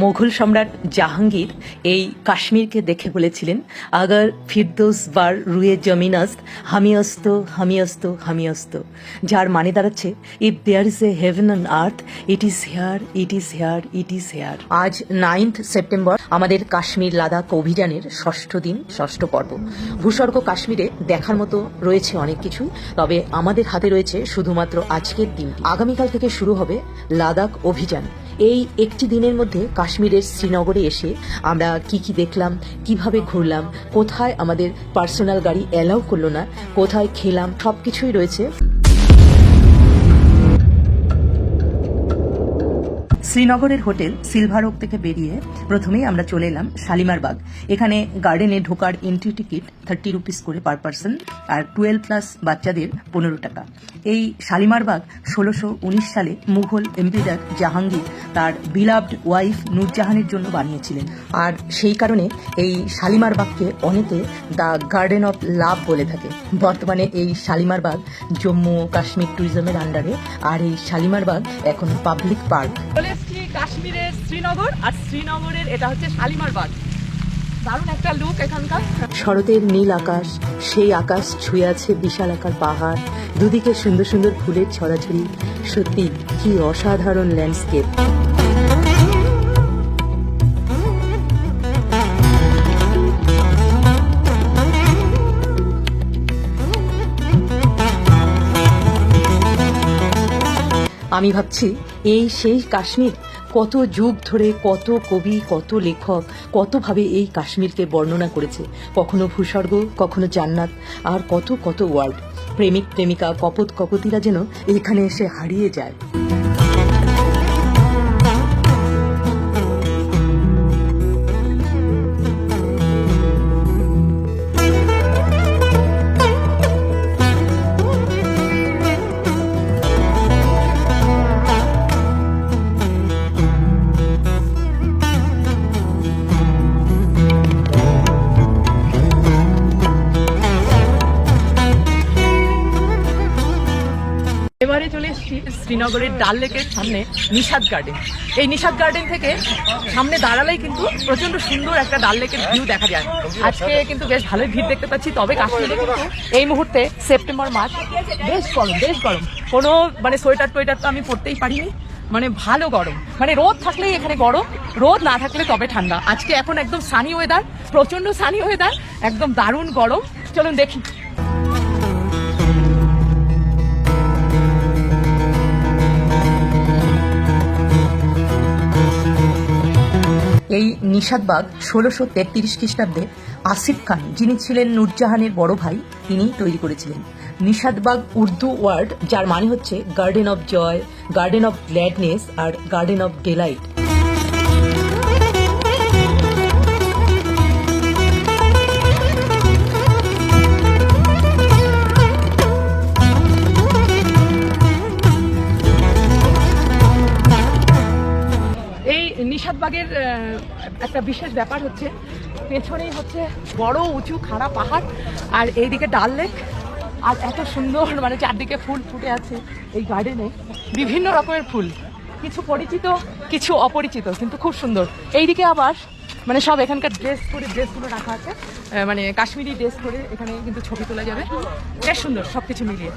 মোঘল সম্রাট জাহাঙ্গীর এই কাশ্মীরকে দেখে বলেছিলেন, আগার ফিরদৌস বার রুয়ে জমিনাস্ত হামিয়স্ত হামিয়স্ত হামিয়স্ত, যার মানে দাঁড়াচ্ছে, if there is a heaven on earth it is here, it is here, it is here. আজ 9 সেপ্টেম্বর আমাদের কাশ্মীর লাদাখ অভিযানের 6ঠ দিন, 6ঠ পর্ব। ভূস্বর্গ কাশ্মীরে দেখার মতো রয়েছে অনেক কিছু, তবে আমাদের হাতে রয়েছে শুধুমাত্র আজকের দিন। আগামীকাল থেকে শুরু হবে লাদাখ অভিযান। এই একটি দিনের মধ্যে কাশ্মীরের শ্রীনগরে এসে আমরা কি কি দেখলাম, কিভাবে ঘুরলাম, কোথায় আমাদের পার্সোনাল গাড়ি অ্যালাউ করলো না, কোথায় খেলাম, সবকিছুই রয়েছে। শ্রীনগরের হোটেল সিলভার ওক থেকে বেরিয়ে প্রথমেই আমরা চলে এলাম শালিমার বাগ। এখানে গার্ডেনে ঢোকার এন্ট্রি টিকিট 30 রুপিস করে পার পার্সন, আর 12+ বাচ্চাদের 15 টাকা। এই শালিমার বাগ 1619 সালে মুঘল এম্পিরার জাহাঙ্গীর তার বিলাভড ওয়াইফ নূরজাহানের জন্য বানিয়েছিলেন, আর সেই কারণে এই শালিমার বাগকে অনেকে দ্য গার্ডেন অফ লাভ বলে থাকে। বর্তমানে এই শালিমার বাগ জম্মু কাশ্মীর ট্যুরিজমের আন্ডারে, আর এই শালিমার বাগ এখন পাবলিক পার্ক। কাশ্মীরের শ্রীনগর, আর শ্রীনগরের এটা হচ্ছে শালিমার বাগ। দারুণ একটা লুক এখানকার। শরতের নীল আকাশ, সেই আকাশ ছুঁয়ে আছে বিশাল আকার পাহাড়, দুদিকে সুন্দর সুন্দর ফুলের ছড়াছড়ি। সত্যি কি অসাধারণ ল্যান্ডস্কেপ। আমি ভাবছি এই সেই কাশ্মীর, কত যুগ ধরে কত কবি, কত লেখক কতভাবে এই কাশ্মীরকে বর্ণনা করেছে। কখনো ভূস্বর্গ, কখনো জান্নাত, আর কত কত ওয়ার্ড। প্রেমিক প্রেমিকা, কপত কপতিরা যেন এখানে এসে হারিয়ে যায়। এবারে চলে এসেছি শ্রীনগরের ডাল লেকের সামনে নিশাদ গার্ডেন। এই নিশাদ গার্ডেন থেকে সামনে দাঁড়ালেই কিন্তু প্রচন্ড সুন্দর একটা ডাল লেকের ভিউ দেখা যায়। আজকে কিন্তু বেশ ভালোই ভিড় দেখতে পাচ্ছি। তবে কাশ্মীরে কিন্তু এই মুহূর্তে সেপ্টেম্বর মাস, বেশ গরম, বেশ গরম। কোনো সোয়েটার টোয়েটার তো আমি পরতেই পারিনি, ভালো গরম। রোদ থাকলেই এখানে গরম, রোদ না থাকলে তবে ঠান্ডা। আজকে এখন একদম সানি ওয়েদার, প্রচন্ড সানি ওয়েদার, একদম দারুণ গরম। চলুন দেখি। এই নিশাদবাগ 1633 খ্রিস্টাব্দে আসিফ খান, যিনি ছিলেন নূরজাহানের বড় ভাই, তিনি তৈরি করেছিলেন। নিশাদবাগ উর্দু ওয়ার্ড, যার মানে হচ্ছে garden of joy, garden of gladness আর গার্ডেন অফ ডেলাইট। নিশাদবাগের একটা বিশেষ ব্যাপার হচ্ছে, পেছনেই হচ্ছে বড় উঁচু খাড়া পাহাড়, আর এইদিকে ডাল লেক, আর এত সুন্দর চারদিকে ফুল ফুটে আছে এই গার্ডেনে। বিভিন্ন রকমের ফুল, কিছু পরিচিত কিছু অপরিচিত, কিন্তু খুব সুন্দর। এইদিকে আবার সব এখানকার ড্রেসগুলো রাখা আছে, কাশ্মীরি ড্রেস করে এখানে কিন্তু ছবি তোলা যাবে। বেশ সুন্দর সবকিছু মিলিয়ে।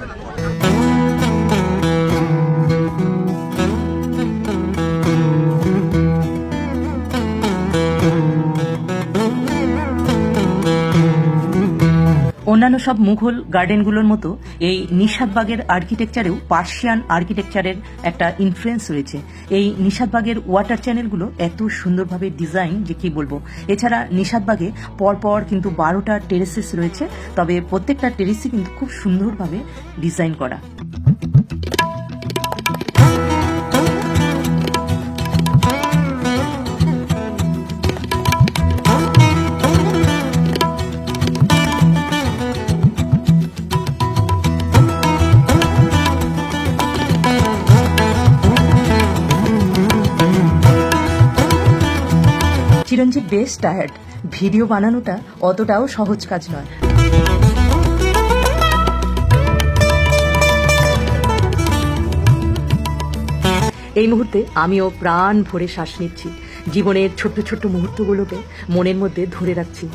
অন্যান্য সব মুঘল গার্ডেনগুলোর মতো এই নিশাদবাগের আর্কিটেকচারেও পার্সিয়ান আর্কিটেকচারের একটা ইনফ্লুয়েন্স রয়েছে। এই নিশাদবাগের ওয়াটার চ্যানেলগুলো এত সুন্দরভাবে ডিজাইন যে কি বলবো। এছাড়া নিশাদবাগে পরপর কিন্তু 12টা টেরেসেস রয়েছে, তবে প্রত্যেকটা টেরেসই কিন্তু খুব সুন্দরভাবে ডিজাইন করা। চিরঞ্জিত বেশ টায়ার্ড, ভিডিও বানানোটা অতটাও সহজ কাজ নয়। এই মুহূর্তে আমিও প্রাণ ভরে শ্বাস নিচ্ছি, জীবনের ছোট্ট ছোট্ট মুহূর্তগুলোকে মনের মধ্যে ধরে রাখছি।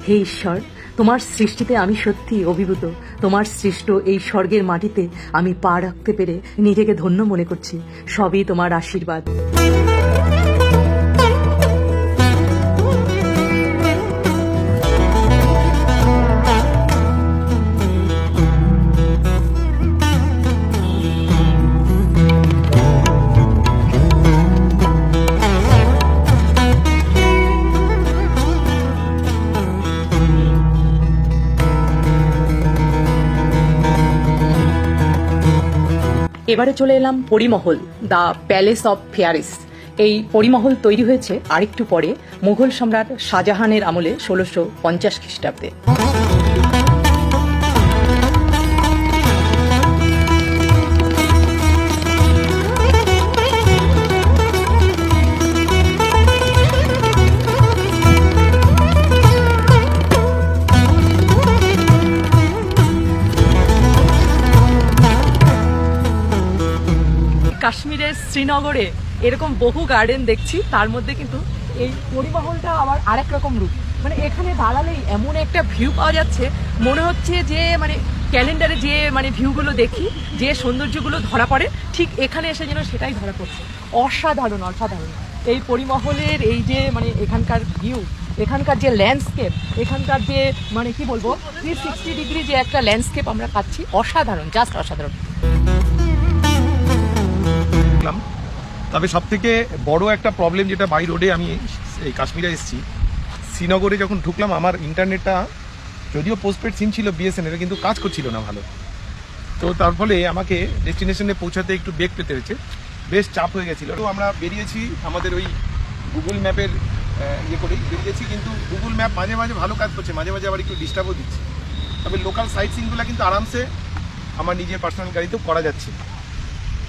হে ঈশ্বর, তোমার সৃষ্টিতে আমি সত্যি অভিভূত। তোমার সৃষ্ট এই স্বর্গের মাটিতে আমি পা রাখতে পেরে নিজেকে ধন্য মনে করছি। সবই তোমার আশীর্বাদ। এবারে চলে এলাম পরিমহল, দ্য প্যালেস অফ ফেয়ারিস। এই পরিমহল তৈরি হয়েছে আরেকটু পরে, মুঘল সম্রাট শাহজাহানের আমলে 1650 খ্রিস্টাব্দে। কাশ্মীরের শ্রীনগরে এরকম বহু গার্ডেন দেখছি, তার মধ্যে কিন্তু এই পরিমহলটা আবার আরেক রকম রূপ। মানে এখানে দাঁড়ালেই এমন একটা ভিউ পাওয়া যাচ্ছে, মনে হচ্ছে যে মানে ক্যালেন্ডারে যে মানে ভিউগুলো দেখি, যে সৌন্দর্যগুলো ধরা পড়ে, ঠিক এখানে এসে যেন সেটাই ধরা পড়ছে। অসাধারণ অসাধারণ এই পরিমহলের এই যে মানে এখানকার ভিউ, এখানকার যে ল্যান্ডস্কেপ, এখানকার যে মানে কি বলবো 360 ডিগ্রি যে একটা ল্যান্ডস্কেপ আমরা পাচ্ছি, অসাধারণ, জাস্ট অসাধারণ। তবে সব থেকে বড় একটা প্রবলেম যেটা বাই রোডে আমি এই কাশ্মীরে এসেছি, শ্রীনগরে যখন ঢুকলাম আমার ইন্টারনেটটা যদিও পোস্টপেড সিম ছিল বিএসএনএল, কিন্তু কাজ করছিল না ভালো। তো তার ফলে আমাকে ডেস্টিনেশনে পৌঁছাতে একটু বেগ পেতে হয়েছে, বেশ চাপ হয়ে গেছিলো। তো আমরা বেরিয়েছি আমাদের ওই গুগল ম্যাপের ইয়ে করেই বেরিয়েছি, কিন্তু গুগল ম্যাপ মাঝে মাঝে ভালো কাজ করছে, মাঝে মাঝে আবার একটু ডিস্টার্বও দিচ্ছে। তবে লোকাল সাইট সিনগুলো কিন্তু আরামসে আমার নিজের পার্সোনাল গাড়িতেও করা যাচ্ছে।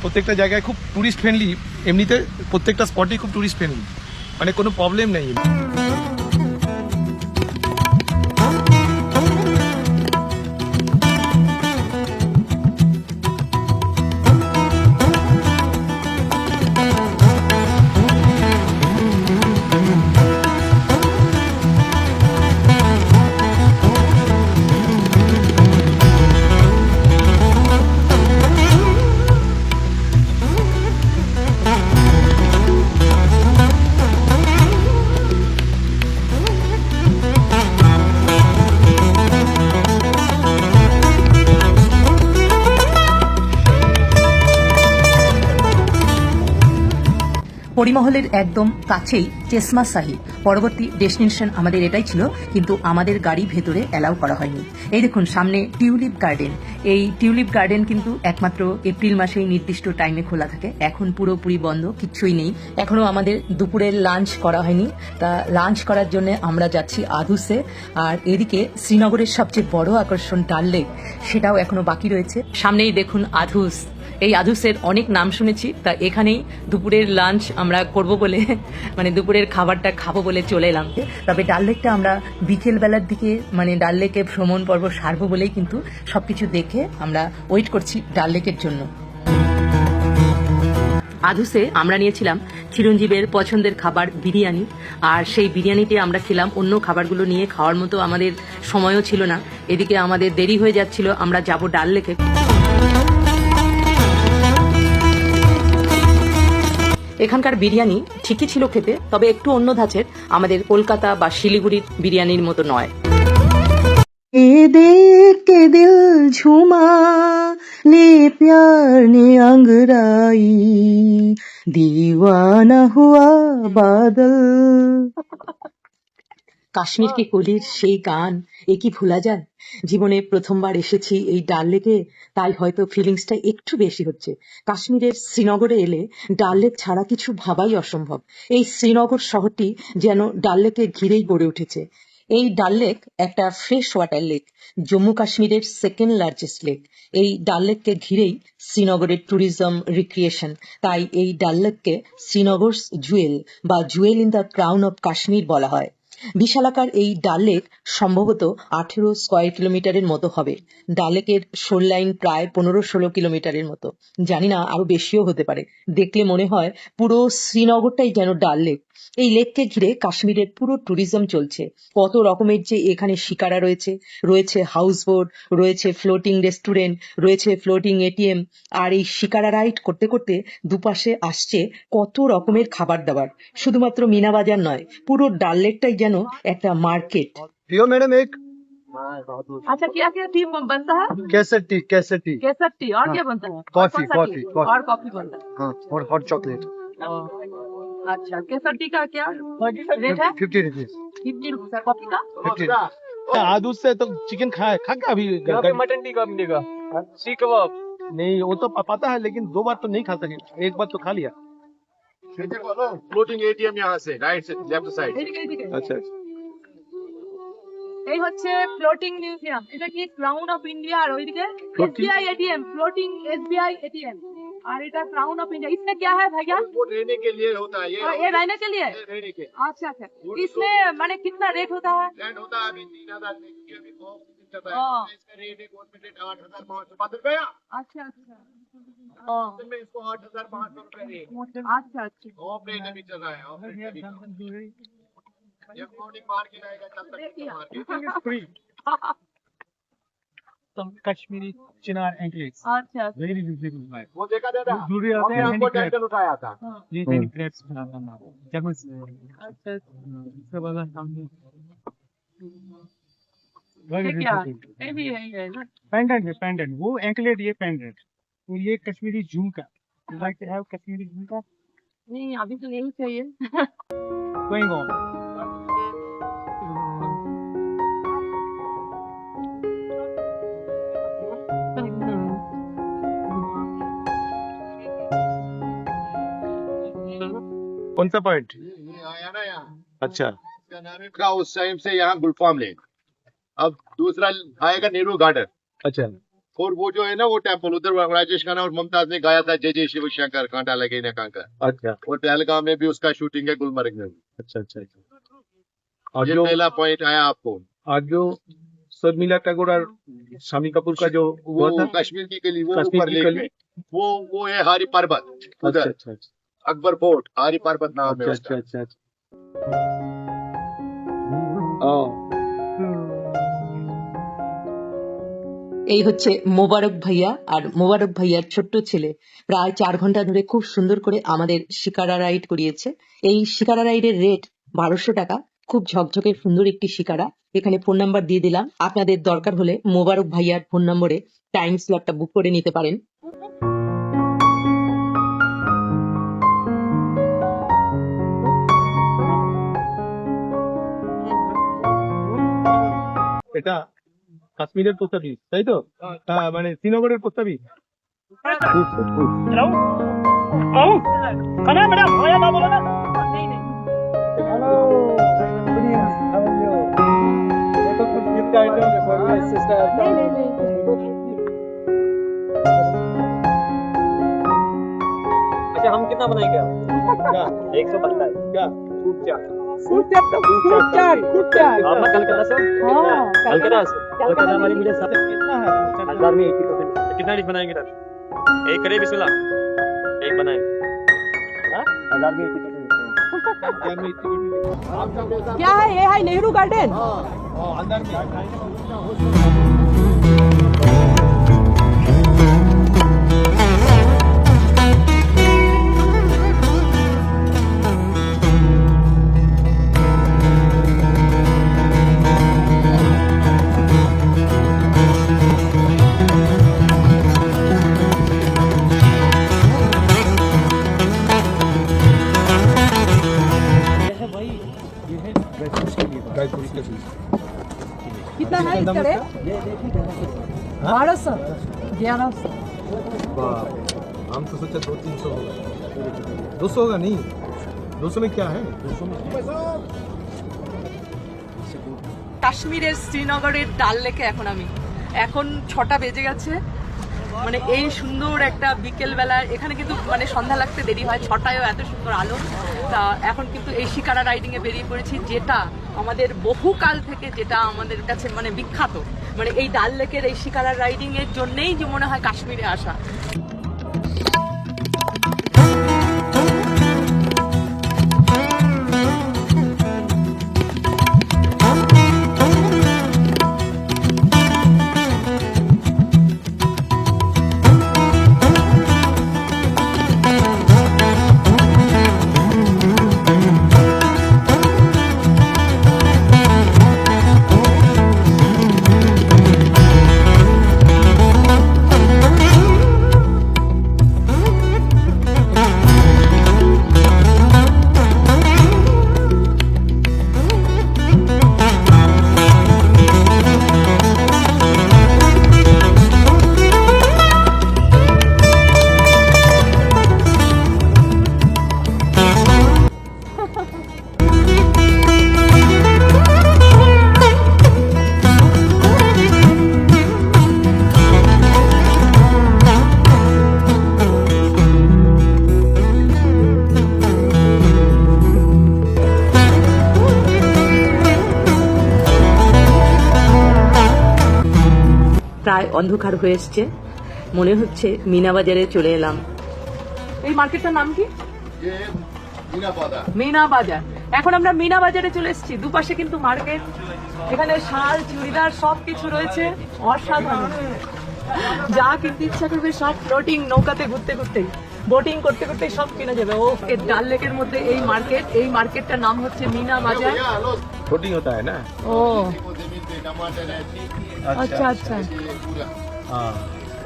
প্রত্যেকটা জায়গায় খুব ট্যুরিস্ট ফ্রেন্ডলি, এমনিতে প্রত্যেকটা স্পটেই খুব ট্যুরিস্ট ফ্রেন্ডলি, মানে কোনো প্রবলেম নেই। পরিমহলের একদম কাছেই চেসমা শাহী, পরবর্তী ডেস্টিনেশন আমাদের এটাই ছিল, কিন্তু আমাদের গাড়ি ভেতরে অ্যালাউ করা হয়নি। এই দেখুন সামনে টিউলিপ গার্ডেন। এই টিউলিপ গার্ডেন কিন্তু একমাত্র এপ্রিল মাসেই নির্দিষ্ট টাইমে খোলা থাকে, এখন পুরোপুরি বন্ধ, কিচ্ছুই নেই। এখনো আমাদের দুপুরের লাঞ্চ করা হয়নি, তা লাঞ্চ করার জন্য আমরা যাচ্ছি আধুসে। আর এদিকে শ্রীনগরের সবচেয়ে বড় আকর্ষণ ডাল লেক, সেটাও এখনো বাকি রয়েছে। সামনেই দেখুন আধুস। এই আধুসের অনেক নাম শুনেছি, তা এখানেই দুপুরের লাঞ্চ আমরা করব বলে, মানে দুপুরের খাবারটা খাবো বলে চলে এলাম। তবে ডাল লেকটা আমরা বিকেল বেলার দিকে মানে ডাল লেকে ভ্রমণ পর্ব সারবো বলেই কিন্তু সবকিছু দেখে আমরা ওয়েট করছি ডাল লেকের জন্য। আধুসে আমরা নিয়েছিলাম চিরঞ্জীবের পছন্দের খাবার বিরিয়ানি, আর সেই বিরিয়ানিতে আমরা খেলাম। অন্য খাবারগুলো নিয়ে খাওয়ার মতো আমাদের সময়ও ছিল না, এদিকে আমাদের দেরি হয়ে যাচ্ছিল, আমরা যাব ডাল লেকে। এখানকার বিরিয়ানি ঠিকই ছিল খেতে, তবে একটু অন্য ধাঁচের, আমাদের কলকাতা বা শিলিগুড়ির বিরিয়ানির মতো নয়। देख के दिल झूमा ले प्यार ने अंगराई दीवाना हुआ बादल। কাশ্মীর কি কলির সেই গান, এ কি ভোলা যায়? জীবনে প্রথমবার এসেছি এই ডাল লেকে, তাই হয়তো ফিলিংসটা একটু বেশি হচ্ছে। কাশ্মীরের শ্রীনগরে এলে ডাল লেক ছাড়া কিছু ভাবাই অসম্ভব। এই শ্রীনগর শহরটি যেন ডাল লেকে ঘিরেই গড়ে উঠেছে। এই ডাল লেক একটা ফ্রেশ ওয়াটার লেক, জম্মু কাশ্মীরের সেকেন্ড লার্জেস্ট লেক। এই ডাল লেককে ঘিরেই শ্রীনগরের ট্যুরিজম, রিক্রিয়েশন। তাই এই ডাল লেককে শ্রীনগরস জুয়েল বা Jewel in the crown of Kashmir বলা হয়। বিশালাকার এই ডাল লেক সম্ভবত 18 স্কয়ার কিলোমিটারের মতো হবে। ডাল লেকের শোল লাইন প্রায় 15-16 কিলোমিটারের মতো, জানি না আরো বেশিও হতে পারে। দেখলে মনে হয় পুরো শ্রীনগরটাই যেন ডাল লেক। এই লেককে ঘিরে কাশ্মীরের পুরো ট্যুরিজম চলছে। কত রকমের যে এখানে শিকারা রয়েছে, রয়েছে হাউস বোট, রয়েছে ফ্লোটিং রেস্টুরেন্ট, রয়েছে ফ্লোটিং এটিএম। আর এই শিকারা রাইড করতে করতে দুপাশে আসছে কত রকমের খাবার দাবার। শুধুমাত্র মিনা বাজার নয়, পুরো ডাল লেকটাই যেন একটা মার্কেট। पियो मैडम एक अच्छा, क्या क्या टी बनता है? केसर टी केसर टी केसर टी और हाँ। क्या बनता है? कॉफी, और कौन सा कॉफी, टी? कॉफी। और कॉफी बनता है। हाँ और हॉट चॉकलेट अच्छा, केसर टी का क्या रेट है? 50 रुपीज 50 रुपीस। कॉफी का 50 आज उससे तो चिकन खाए खा के अभी मटन टिक्का मिलेगा सीख कबाब नहीं, वो तो पता है, लेकिन 2 बार तो नहीं खा सके, एक बार तो खा लिया। फ्लोटिंग एटीएम यहाँ से राइट से लेफ्ट साइड। এদিকে। अच्छा এই হচ্ছে ফ্লোটিং মিউজিয়াম। এটা কি ক্রাউন অফ ইন্ডিয়া, আর ওইদিকে SBI ATM, floating SBI ATM. और এটা क्राउन ऑफ इंडिया। इसमें क्या है भैया? वो रहने के लिए होता है, और ये रहने के लिए? ये रहने के अच्छा अच्छा। इसमें माने कितना रेट होता है? लैंड होता है अभी 3000 देखिए अभी बहुत चल रहा हाँ। है। इसका रेट है गवर्नमेंट रेट 8500 बदल गया। अच्छा अच्छा। हाँ। में इसको 8500 रुपए रेट अच्छा अच्छा। ऑफ रेट अभी चल रहा है। ऑफ रेट अभी ये मॉर्निंग मार्केट आएगा तब तक market free some Kashmiri chinar anklets अच्छा very reasonable price वो देखा दादा जरूरी आते हमने हैं आपको handicraft टेंशन उठाया था। ये handicrafts बनाता ना जर्मन से अच्छा। इसके बाद हमने ये क्या? ये भी है ना? पेंडेंट है पेंडेंट वो एंकलेट ये पेंडेंट और ये कश्मीरी झुमका लाइक टू हैव कश्मीरी झुमका नहीं, अभी तो नहीं चाहिए। गोइंग ऑन कौन सा पॉइंट? ये आया ना यहाँ, अच्छा इसका नाम है का उस टाइम से यहाँ गुलफाम लेक। अब दूसरा आएगा नेहरू गार्डन। अच्छा और वो जो है ना वो टेम्पल उधर राजेश खन्ना और मुमताज ने गाया था जय जय शिव शंकर कांटा लगे ना कांकर। अच्छा और पहलगाम में भी उसका शूटिंग है, गुलमर्ग में भी। अच्छा अच्छा और ये जो पहला पॉइंट आया आपको। आज जो शर्मिला टैगोर और शामी कपूर का जो हुआ वो था कश्मीर की गली, वो कश्मीर ऊपर की लेक गली। में। वो है हारी पर्वत अच्छा उधर, अच्छा अच्छा अकबर फोर्ट हारी पर्वत नाम है अच्छा उसका। अच्छा अच्छा हाँ এই হচ্ছে মোবারক ভাইয়া আর মোবারক ভাইয়ার ছোট্ট ছেলে। প্রায় 4 ঘন্টা ধরে খুব সুন্দর করে আমাদের শিকারা রাইড করিয়েছে। এই শিকারা রাইডের রেট 1200 টাকা। খুব ঝকঝকে সুন্দর একটি শিকারা। এখানে ফোন নাম্বার দিয়ে দিলাম, আপনাদের দরকার হলে মোবারক ভাইয়ার ফোন নম্বরে টাইম স্লটটা বুক করে নিতে পারেন। এটা কাশ্মীরের প্রস্তাবী তাই তো? মানে শ্রীনগরের প্রস্তাবী। नहीं नहीं। नहीं नहीं नहीं। अच्छा हम कितना बनाएंगे क्या 115 क्या आप कलकत्ता से हो? कलकत्ता से कलकत्ता हमारी मिले साथ कितना है? 1000 में 80% कितना डिश बनाएंगे सर एक करे बिस्मिल्लाह एक बनाएंगे हां 1000 में 80% क्या है ये? है नेहरू गार्डन। अंदर में कितना है इसका रेट? 1200 1100। हम तो सोचा 200-300 होगा। 200 होगा नहीं, 200 में क्या है? 200 में কাশ্মীরের শ্রীনগরের ডাল লেকে এখন 6টা বেজে গেছে। মানে এই সুন্দর একটা বিকেল বেলা, এখানে কিন্তু মানে সন্ধ্যা লাগতে দেরি হয়, 6টায়ও এত সুন্দর আলো। তা এখন কিন্তু এই শিকারা রাইডিং এ বেরিয়ে পড়েছি, যেটা আমাদের বহুকাল থেকে, যেটা আমাদের কাছে মানে বিখ্যাত, মানে এই ডাল লেকের এই শিকারা রাইডিং এর জন্যই যে মনে হয় কাশ্মীরে আসা। প্রায় অন্ধকার হয়ে এসছে, মনে হচ্ছে মিনা বাজারে চলে এলাম। এই মার্কেটটার নাম কি? ये बिना पौधा মিনা বাজার। এখন আমরা মিনা বাজারে চলে এসেছি, দুপাশে কিন্তু মার্কেট, এখানে শাল চুড়িদার সবকিছু রয়েছে, অসাধারণ। যা কিনতে ইচ্ছা করবে সব ফ্লোটিং নৌকাতে ঘুরতে ঘুরতে, বোটিং করতে করতে সব কিনা যাবে। ও ডাল লেকের মধ্যে এই মার্কেট, এই মার্কেটটার নাম হচ্ছে মিনা বাজার। भैया लो ফ্লোটিং হতা হ্যায় না? ও वो जमीन पे टमाटर है আচ্ছা আচ্ছা। ये पूरा হ্যাঁ।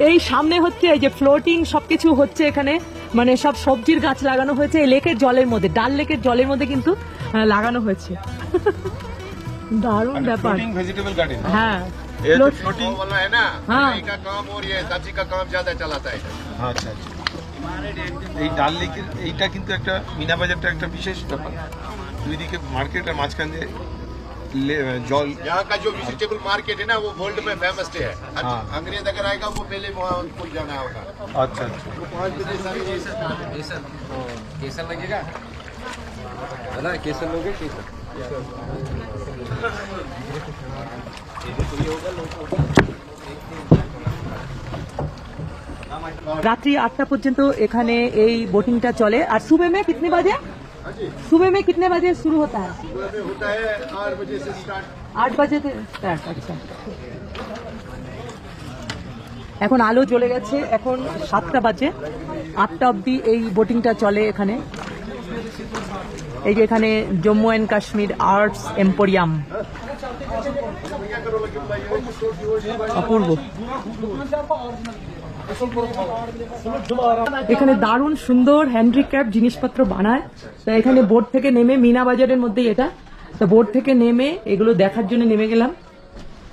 এই সামনে হচ্ছে এই যে ফ্লোটিং সবকিছু হচ্ছে এখানে, মানে সব সবজির গাছ লাগানো হয়েছে এই লেকের জলের মধ্যে, ডাল লেকের জলের মধ্যে কিন্তু লাগানো হয়েছে। দারুণ ব্যাপার। Floating vegetable garden. হ্যাঁ এই Float- ফ্লোটিং। वो वाला है ना हाँ। कढ़ाई का काम और ये सब्जी का काम ज्यादा चलाता है আচ্ছা আচ্ছা। এই ডাল লেকের এইটা কিন্তু একটা মিনা বাজারটা একটা বিশেষ ব্যাপার। দুই দিকে মার্কেট আর মাঝখান দিয়ে জল। यहाँ का जो वेजिटेबल मार्केट है ना वो वर्ल्ड में फेमस है। हाँ। अंग्रेज अगर आएगा वो पहले वहाँ उनको जाना होगा। আচ্ছা আচ্ছা। 5 बजे सारी केसर लगेगा दादा, केसर लोगे? केसर রাত্রি 8টা পর্যন্ত এখানে এই বোটিংটা চলে। আর सुबह में कितने बजे? सुबह में कितने बजे शुरू होता है? सुबह में होता है 8 बजे से स्टार्ट। 8 बजे স্টার্ট। আচ্ছা, এখন আলো জ্বলে গেছে, এখন 7টা বাজে, 8টা অবধি এই বোটিংটা চলে এখানে। এই যে এখানে Jammu and Kashmir arts emporium, অপূর্ব। এখানে দারুণ সুন্দর হ্যান্ডিক্রাফট জিনিসপত্র বানায়। তো এখানে বোট থেকে নেমে, মিনা বাজারের মধ্যেই এটা, তো বোট থেকে নেমে এগুলো দেখার জন্য নেমে গেলাম।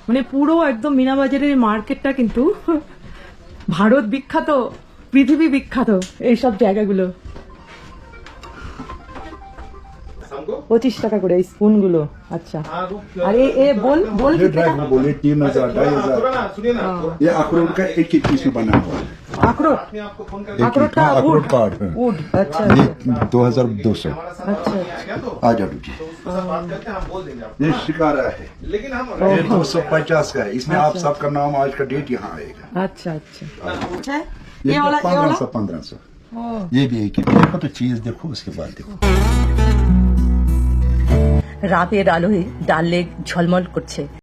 মানে পুরো একদম মিনা বাজারের মার্কেটটা কিন্তু ভারত বিখ্যাত, পৃথিবী বিখ্যাত এইসব জায়গাগুলো। 25 টাকা করে এই স্পুন গুলো। আচ্ছা, আর এ बोल ये ड्रैगन बोले 3000 2500 सुनिए ना, ये अखरोट का एक एक पीस में बना हुआ है। আখরোট, मैं आपको फोन कर एक अखरोट एक, का हाँ, वुड। अखरोट कार्ड है। वुड। अच्छा ये 2200 अच्छा। गया तो आ जाओ जी। उसके साथ बात करके हम बोल देंगे आपको। ये शिकारा है, लेकिन हम ये 250 का है। इसमें आप सबका नाम आज का डेट यहाँ आएगा। अच्छा अच्छा। ये 1500 ये भी एक ही। देखो तो चीज देखो, उसके बाद देखो। রাতের আলোয় ডাল লেক ঝলমল করছে।